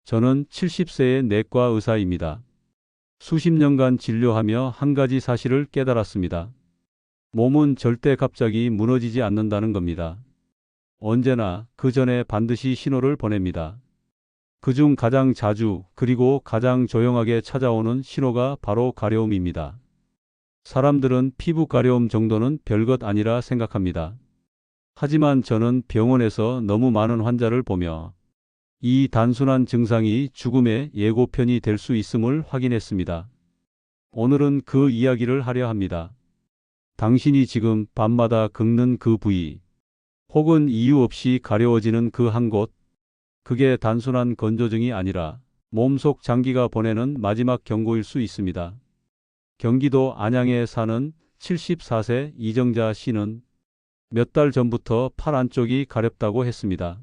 저는 70세의 내과 의사입니다. 수십 년간 진료하며 한 가지 사실을 깨달았습니다. 몸은 절대 갑자기 무너지지 않는다는 겁니다. 언제나 그 전에 반드시 신호를 보냅니다. 그중 가장 자주 그리고 가장 조용하게 찾아오는 신호가 바로 가려움입니다. 사람들은 피부 가려움 정도는 별것 아니라 생각합니다. 하지만 저는 병원에서 너무 많은 환자를 보며 이 단순한 증상이 죽음의 예고편이 될 수 있음을 확인했습니다. 오늘은 그 이야기를 하려 합니다. 당신이 지금 밤마다 긁는 그 부위, 혹은 이유 없이 가려워지는 그 한 곳, 그게 단순한 건조증이 아니라 몸속 장기가 보내는 마지막 경고일 수 있습니다. 경기도 안양에 사는 74세 이정자 씨는 몇 달 전부터 팔 안쪽이 가렵다고 했습니다.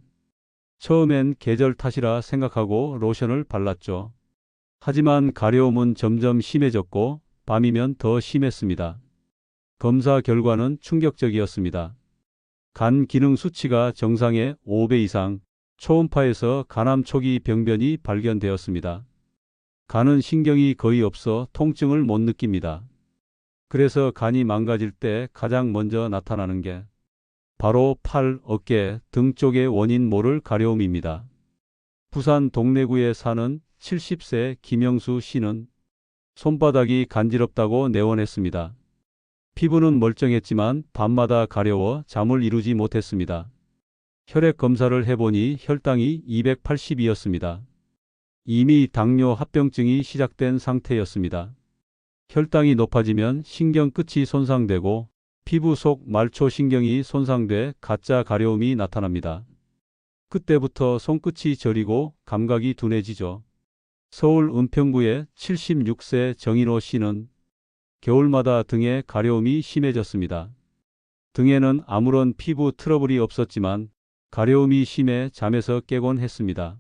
처음엔 계절 탓이라 생각하고 로션을 발랐죠. 하지만 가려움은 점점 심해졌고 밤이면 더 심했습니다. 검사 결과는 충격적이었습니다. 간 기능 수치가 정상의 5배 이상, 초음파에서 간암 초기 병변이 발견되었습니다. 간은 신경이 거의 없어 통증을 못 느낍니다. 그래서 간이 망가질 때 가장 먼저 나타나는 게 바로 팔, 어깨, 등 쪽의 원인 모를 가려움입니다. 부산 동래구에 사는 70세 김영수 씨는 손바닥이 간지럽다고 내원했습니다. 피부는 멀쩡했지만 밤마다 가려워 잠을 이루지 못했습니다. 혈액 검사를 해보니 혈당이 280이었습니다. 이미 당뇨 합병증이 시작된 상태였습니다. 혈당이 높아지면 신경 끝이 손상되고 피부 속 말초신경이 손상돼 가짜 가려움이 나타납니다. 그때부터 손끝이 저리고 감각이 둔해지죠. 서울 은평구의 76세 정인호 씨는 겨울마다 등에 가려움이 심해졌습니다. 등에는 아무런 피부 트러블이 없었지만 가려움이 심해 잠에서 깨곤 했습니다.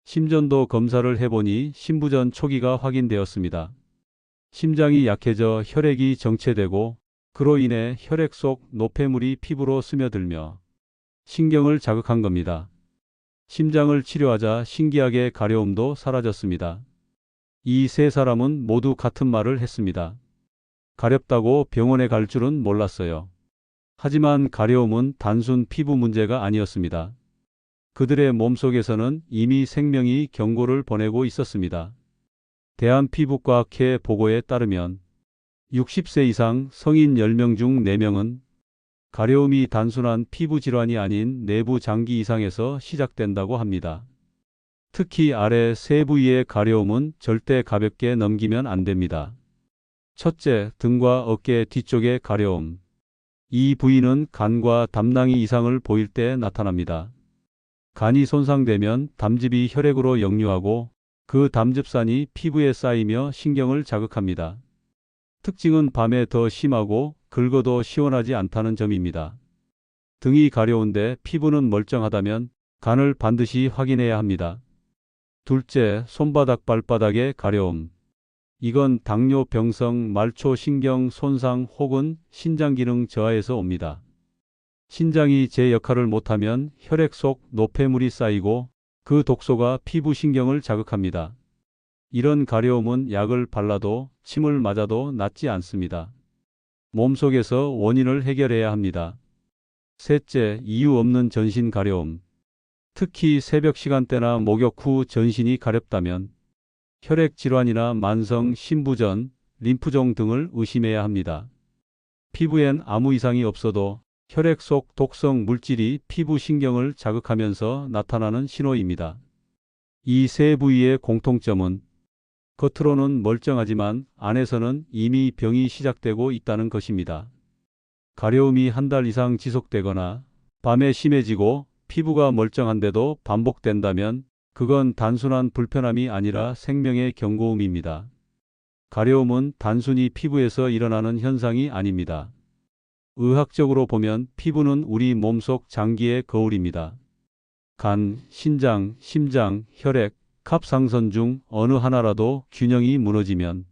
심전도 검사를 해보니 심부전 초기가 확인되었습니다. 심장이 약해져 혈액이 정체되고 그로 인해 혈액 속 노폐물이 피부로 스며들며 신경을 자극한 겁니다. 심장을 치료하자 신기하게 가려움도 사라졌습니다. 이 세 사람은 모두 같은 말을 했습니다. 가렵다고 병원에 갈 줄은 몰랐어요. 하지만 가려움은 단순 피부 문제가 아니었습니다. 그들의 몸속에서는 이미 생명이 경고를 보내고 있었습니다. 대한피부과학회 보고에 따르면 60세 이상 성인 10명 중 4명은 가려움이 단순한 피부 질환이 아닌 내부 장기 이상에서 시작된다고 합니다. 특히 아래 세 부위의 가려움은 절대 가볍게 넘기면 안 됩니다. 첫째, 등과 어깨 뒤쪽의 가려움. 이 부위는 간과 담낭이 이상을 보일 때 나타납니다. 간이 손상되면 담즙이 혈액으로 역류하고 그 담즙산이 피부에 쌓이며 신경을 자극합니다. 특징은 밤에 더 심하고 긁어도 시원하지 않다는 점입니다. 등이 가려운데 피부는 멀쩡하다면 간을 반드시 확인해야 합니다. 둘째, 손바닥 발바닥의 가려움. 이건 당뇨병성 말초신경 손상 혹은 신장기능 저하에서 옵니다. 신장이 제 역할을 못하면 혈액 속 노폐물이 쌓이고 그 독소가 피부 신경을 자극합니다. 이런 가려움은 약을 발라도 침을 맞아도 낫지 않습니다. 몸속에서 원인을 해결해야 합니다. 셋째, 이유 없는 전신 가려움. 특히 새벽 시간대나 목욕 후 전신이 가렵다면 혈액 질환이나 만성 신부전, 림프종 등을 의심해야 합니다. 피부엔 아무 이상이 없어도 혈액 속 독성 물질이 피부 신경을 자극하면서 나타나는 신호입니다. 이 세 부위의 공통점은 겉으로는 멀쩡하지만 안에서는 이미 병이 시작되고 있다는 것입니다. 가려움이 한 달 이상 지속되거나 밤에 심해지고 피부가 멀쩡한데도 반복된다면 그건 단순한 불편함이 아니라 생명의 경고음입니다. 가려움은 단순히 피부에서 일어나는 현상이 아닙니다. 의학적으로 보면 피부는 우리 몸속 장기의 거울입니다. 간, 신장, 심장, 혈액, 갑상선 중 어느 하나라도 균형이 무너지면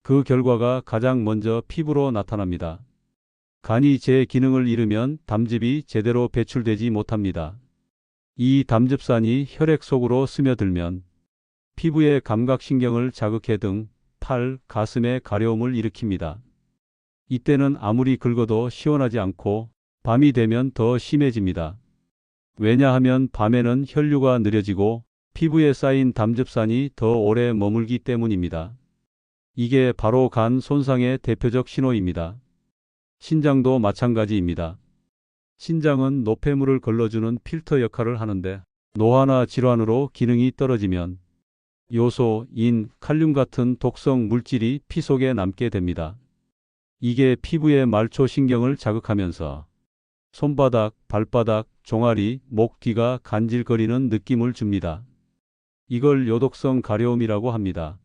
그 결과가 가장 먼저 피부로 나타납니다. 간이 제 기능을 잃으면 담즙이 제대로 배출되지 못합니다. 이 담즙산이 혈액 속으로 스며들면 피부의 감각신경을 자극해 등 팔, 가슴에 가려움을 일으킵니다. 이때는 아무리 긁어도 시원하지 않고 밤이 되면 더 심해집니다. 왜냐하면 밤에는 혈류가 느려지고 피부에 쌓인 담즙산이 더 오래 머물기 때문입니다. 이게 바로 간 손상의 대표적 신호입니다. 신장도 마찬가지입니다. 신장은 노폐물을 걸러주는 필터 역할을 하는데 노화나 질환으로 기능이 떨어지면 요소, 인, 칼륨 같은 독성 물질이 피 속에 남게 됩니다. 이게 피부의 말초신경을 자극하면서 손바닥, 발바닥, 종아리, 목 뒤가 간질거리는 느낌을 줍니다. 이걸 요독성 가려움이라고 합니다.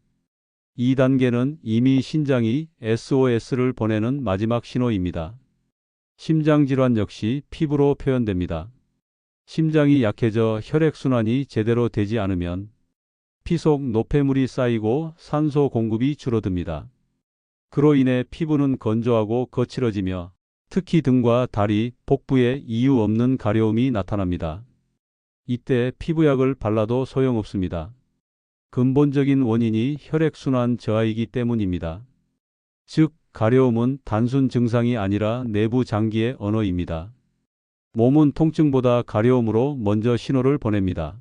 2단계는 이미 신장이 SOS를 보내는 마지막 신호입니다. 심장질환 역시 피부로 표현됩니다. 심장이 약해져 혈액순환이 제대로 되지 않으면 피 속 노폐물이 쌓이고 산소 공급이 줄어듭니다. 그로 인해 피부는 건조하고 거칠어지며 특히 등과 다리, 복부에 이유 없는 가려움이 나타납니다. 이때 피부약을 발라도 소용없습니다. 근본적인 원인이 혈액순환 저하이기 때문입니다. 즉, 가려움은 단순 증상이 아니라 내부 장기의 언어입니다. 몸은 통증보다 가려움으로 먼저 신호를 보냅니다.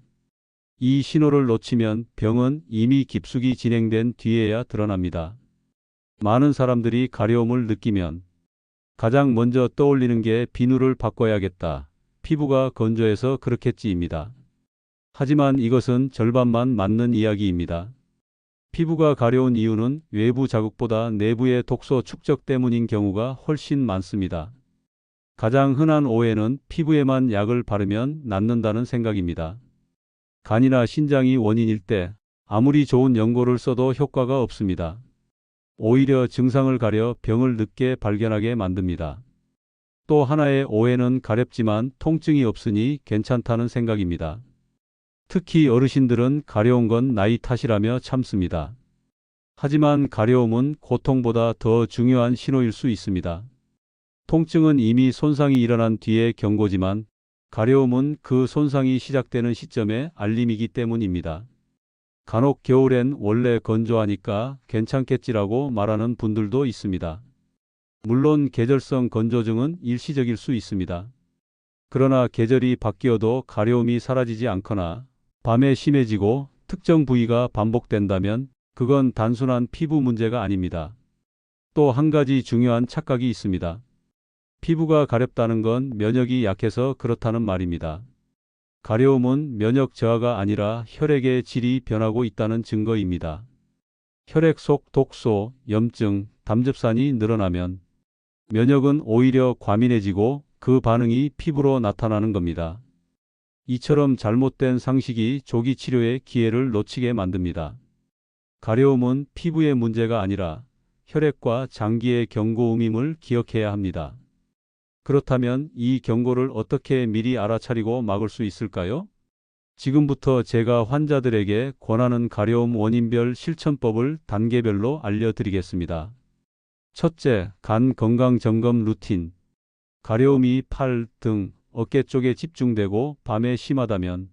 이 신호를 놓치면 병은 이미 깊숙이 진행된 뒤에야 드러납니다. 많은 사람들이 가려움을 느끼면 가장 먼저 떠올리는 게 비누를 바꿔야겠다. 피부가 건조해서 그렇겠지입니다. 하지만 이것은 절반만 맞는 이야기입니다. 피부가 가려운 이유는 외부 자극보다 내부의 독소 축적 때문인 경우가 훨씬 많습니다. 가장 흔한 오해는 피부에만 약을 바르면 낫는다는 생각입니다. 간이나 신장이 원인일 때 아무리 좋은 연고를 써도 효과가 없습니다. 오히려 증상을 가려 병을 늦게 발견하게 만듭니다. 또 하나의 오해는 가렵지만 통증이 없으니 괜찮다는 생각입니다. 특히 어르신들은 가려운 건 나이 탓이라며 참습니다. 하지만 가려움은 고통보다 더 중요한 신호일 수 있습니다. 통증은 이미 손상이 일어난 뒤의 경고지만 가려움은 그 손상이 시작되는 시점의 알림이기 때문입니다. 간혹 겨울엔 원래 건조하니까 괜찮겠지라고 말하는 분들도 있습니다. 물론 계절성 건조증은 일시적일 수 있습니다. 그러나 계절이 바뀌어도 가려움이 사라지지 않거나 밤에 심해지고 특정 부위가 반복된다면 그건 단순한 피부 문제가 아닙니다. 또 한 가지 중요한 착각이 있습니다. 피부가 가렵다는 건 면역이 약해서 그렇다는 말입니다. 가려움은 면역 저하가 아니라 혈액의 질이 변하고 있다는 증거입니다. 혈액 속 독소, 염증, 담즙산이 늘어나면 면역은 오히려 과민해지고 그 반응이 피부로 나타나는 겁니다. 이처럼 잘못된 상식이 조기 치료의 기회를 놓치게 만듭니다. 가려움은 피부의 문제가 아니라 혈액과 장기의 경고음임을 기억해야 합니다. 그렇다면 이 경고를 어떻게 미리 알아차리고 막을 수 있을까요? 지금부터 제가 환자들에게 권하는 가려움 원인별 실천법을 단계별로 알려드리겠습니다. 첫째, 간 건강 점검 루틴. 가려움이 팔, 등, 어깨 쪽에 집중되고 밤에 심하다면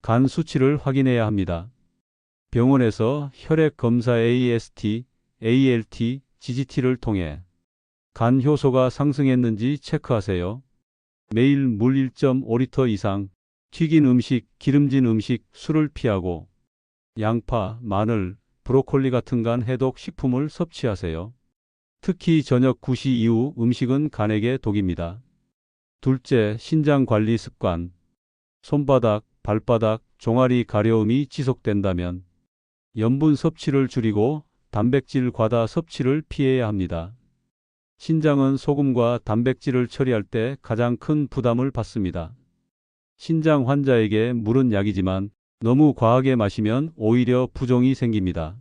간 수치를 확인해야 합니다. 병원에서 혈액 검사 AST, ALT, GGT를 통해 간 효소가 상승했는지 체크하세요. 매일 물 1.5리터 이상, 튀긴 음식, 기름진 음식, 술을 피하고 양파, 마늘, 브로콜리 같은 간 해독 식품을 섭취하세요. 특히 저녁 9시 이후 음식은 간에게 독입니다. 둘째, 신장 관리 습관. 손바닥, 발바닥, 종아리 가려움이 지속된다면 염분 섭취를 줄이고 단백질 과다 섭취를 피해야 합니다. 신장은 소금과 단백질을 처리할 때 가장 큰 부담을 받습니다. 신장 환자에게 물은 약이지만 너무 과하게 마시면 오히려 부종이 생깁니다.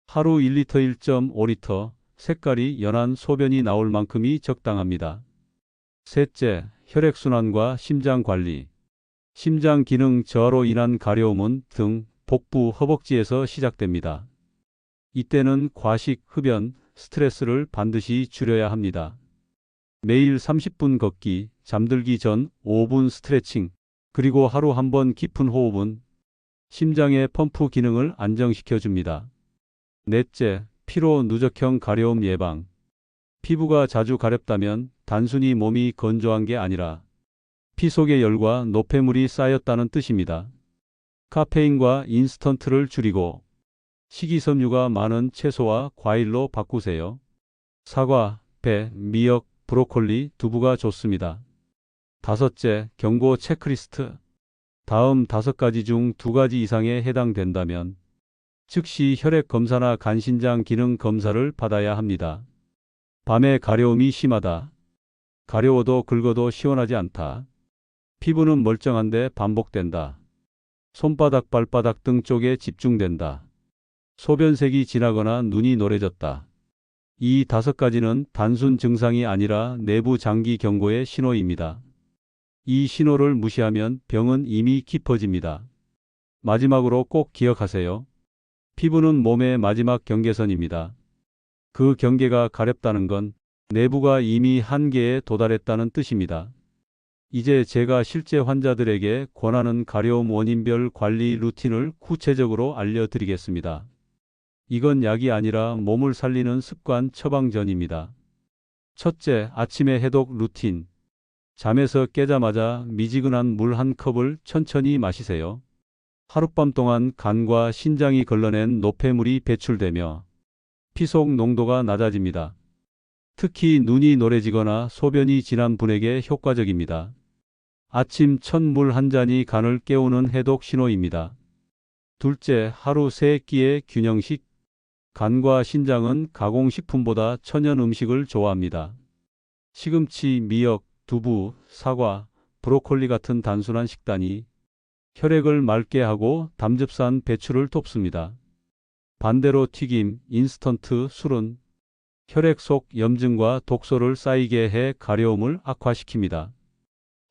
하루 1리터 1.5리터, 색깔이 연한 소변이 나올 만큼이 적당합니다. 셋째, 혈액순환과 심장 관리. 심장 기능 저하로 인한 가려움은 등, 복부, 허벅지에서 시작됩니다. 이때는 과식, 흡연, 스트레스를 반드시 줄여야 합니다. 매일 30분 걷기, 잠들기 전 5분 스트레칭, 그리고 하루 한 번 깊은 호흡은 심장의 펌프 기능을 안정시켜 줍니다. 넷째, 피로 누적형 가려움 예방. 피부가 자주 가렵다면 단순히 몸이 건조한 게 아니라 피 속의 열과 노폐물이 쌓였다는 뜻입니다. 카페인과 인스턴트를 줄이고 식이섬유가 많은 채소와 과일로 바꾸세요. 사과, 배, 미역, 브로콜리, 두부가 좋습니다. 다섯째, 경고 체크리스트. 다음 5가지 중 2가지 이상에 해당된다면 즉시 혈액 검사나 간신장 기능 검사를 받아야 합니다. 밤에 가려움이 심하다. 가려워도 긁어도 시원하지 않다. 피부는 멀쩡한데 반복된다. 손바닥, 발바닥 등 쪽에 집중된다. 소변색이 진하거나 눈이 노래졌다. 이 5가지는 단순 증상이 아니라 내부 장기 경고의 신호입니다. 이 신호를 무시하면 병은 이미 깊어집니다. 마지막으로 꼭 기억하세요. 피부는 몸의 마지막 경계선입니다. 그 경계가 가렵다는 건 내부가 이미 한계에 도달했다는 뜻입니다. 이제 제가 실제 환자들에게 권하는 가려움 원인별 관리 루틴을 구체적으로 알려드리겠습니다. 이건 약이 아니라 몸을 살리는 습관 처방전입니다. 첫째, 아침에 해독 루틴. 잠에서 깨자마자 미지근한 물 한 컵을 천천히 마시세요. 하룻밤 동안 간과 신장이 걸러낸 노폐물이 배출되며 피 속 농도가 낮아집니다. 특히 눈이 노래지거나 소변이 진한 분에게 효과적입니다. 아침 첫 물 한 잔이 간을 깨우는 해독 신호입니다. 둘째, 하루 3끼의 균형식. 간과 신장은 가공식품보다 천연 음식을 좋아합니다. 시금치, 미역, 두부, 사과, 브로콜리 같은 단순한 식단이 혈액을 맑게 하고 담즙산 배출을 돕습니다. 반대로 튀김, 인스턴트, 술은 혈액 속 염증과 독소를 쌓이게 해 가려움을 악화시킵니다.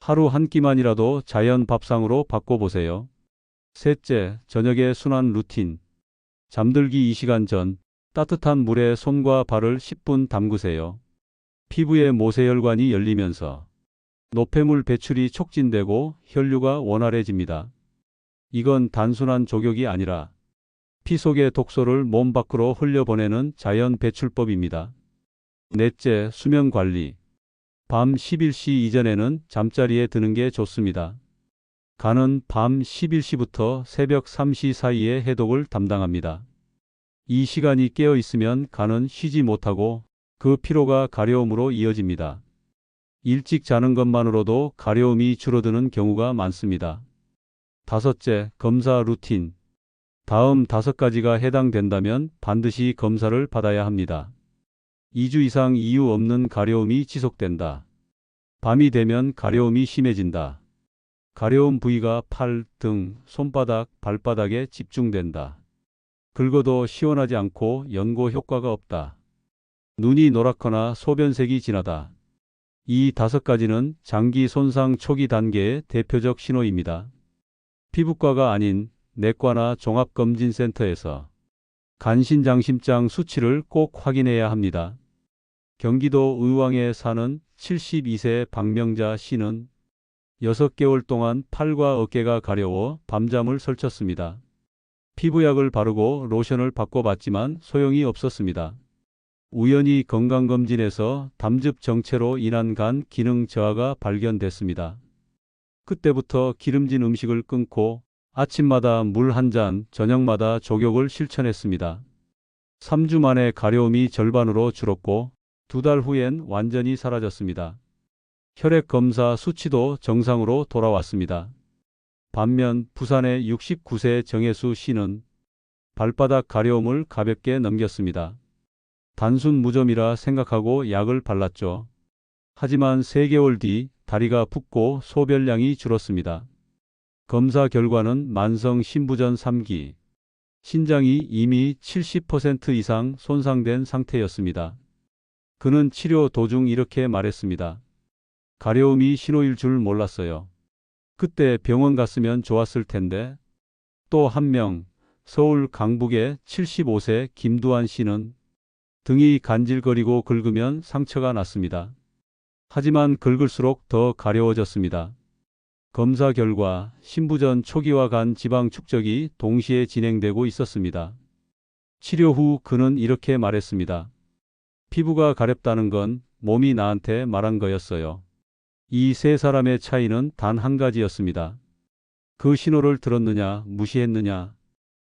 하루 한 끼만이라도 자연 밥상으로 바꿔보세요. 셋째, 저녁의 순환 루틴. 잠들기 2시간 전 따뜻한 물에 손과 발을 10분 담그세요. 피부의 모세혈관이 열리면서 노폐물 배출이 촉진되고 혈류가 원활해집니다. 이건 단순한 조격이 아니라 피 속의 독소를 몸 밖으로 흘려보내는 자연 배출법입니다. 넷째, 수면 관리. 밤 11시 이전에는 잠자리에 드는 게 좋습니다. 간은 밤 11시부터 새벽 3시 사이에 해독을 담당합니다. 이 시간이 깨어 있으면 간은 쉬지 못하고 그 피로가 가려움으로 이어집니다. 일찍 자는 것만으로도 가려움이 줄어드는 경우가 많습니다. 다섯째, 검사 루틴. 다음 5가지가 해당된다면 반드시 검사를 받아야 합니다. 2주 이상 이유 없는 가려움이 지속된다. 밤이 되면 가려움이 심해진다. 가려움 부위가 팔, 등, 손바닥, 발바닥에 집중된다. 긁어도 시원하지 않고 연고 효과가 없다. 눈이 노랗거나 소변색이 진하다. 이 5가지는 장기 손상 초기 단계의 대표적 신호입니다. 피부과가 아닌 내과나 종합검진센터에서 간신장심장 수치를 꼭 확인해야 합니다. 경기도 의왕에 사는 72세 박명자 씨는 6개월 동안 팔과 어깨가 가려워 밤잠을 설쳤습니다. 피부약을 바르고 로션을 바꿔봤지만 소용이 없었습니다. 우연히 건강검진에서 담즙 정체로 인한 간 기능 저하가 발견됐습니다. 그때부터 기름진 음식을 끊고 아침마다 물 한 잔, 저녁마다 조격을 실천했습니다. 3주 만에 가려움이 절반으로 줄었고 2달 후엔 완전히 사라졌습니다. 혈액 검사 수치도 정상으로 돌아왔습니다. 반면 부산의 69세 정혜수 씨는 발바닥 가려움을 가볍게 넘겼습니다. 단순 무좀이라 생각하고 약을 발랐죠. 하지만 3개월 뒤 다리가 붓고 소변량이 줄었습니다. 검사 결과는 만성 신부전 3기, 신장이 이미 70% 이상 손상된 상태였습니다. 그는 치료 도중 이렇게 말했습니다. 가려움이 신호일 줄 몰랐어요. 그때 병원 갔으면 좋았을 텐데. 또 한 명, 서울 강북의 75세 김두한 씨는 등이 간질거리고 긁으면 상처가 났습니다. 하지만 긁을수록 더 가려워졌습니다. 검사 결과 신부전 초기와 간 지방 축적이 동시에 진행되고 있었습니다. 치료 후 그는 이렇게 말했습니다. 피부가 가렵다는 건 몸이 나한테 말한 거였어요. 이 세 사람의 차이는 단 한 가지였습니다. 그 신호를 들었느냐, 무시했느냐.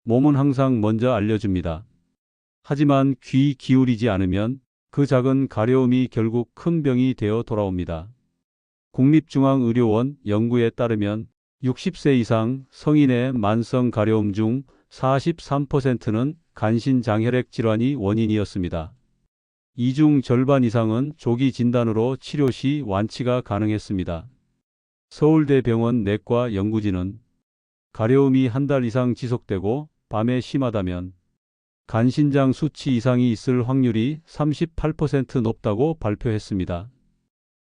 몸은 항상 먼저 알려줍니다. 하지만 귀 기울이지 않으면 그 작은 가려움이 결국 큰 병이 되어 돌아옵니다. 국립중앙의료원 연구에 따르면 60세 이상 성인의 만성 가려움 중 43%는 간신장혈액 질환이 원인이었습니다. 이 중 절반 이상은 조기 진단으로 치료 시 완치가 가능했습니다. 서울대병원 내과 연구진은 가려움이 한 달 이상 지속되고 밤에 심하다면 간신장 수치 이상이 있을 확률이 38% 높다고 발표했습니다.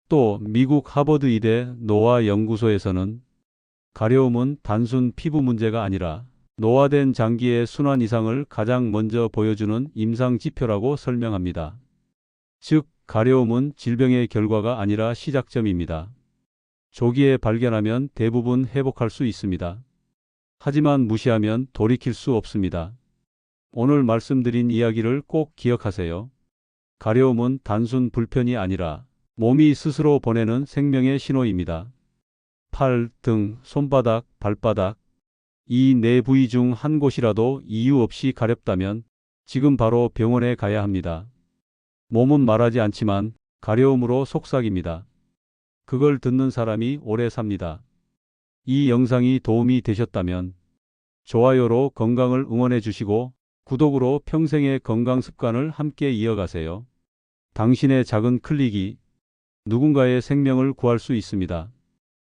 또 미국 하버드 의대 노화 연구소에서는 가려움은 단순 피부 문제가 아니라 노화된 장기의 순환 이상을 가장 먼저 보여주는 임상 지표라고 설명합니다. 즉, 가려움은 질병의 결과가 아니라 시작점입니다. 조기에 발견하면 대부분 회복할 수 있습니다. 하지만 무시하면 돌이킬 수 없습니다. 오늘 말씀드린 이야기를 꼭 기억하세요. 가려움은 단순 불편이 아니라 몸이 스스로 보내는 생명의 신호입니다. 팔, 등, 손바닥, 발바닥, 이 네 부위 중 한 곳이라도 이유 없이 가렵다면 지금 바로 병원에 가야 합니다. 몸은 말하지 않지만 가려움으로 속삭입니다. 그걸 듣는 사람이 오래 삽니다. 이 영상이 도움이 되셨다면 좋아요로 건강을 응원해 주시고 구독으로 평생의 건강 습관을 함께 이어가세요. 당신의 작은 클릭이 누군가의 생명을 구할 수 있습니다.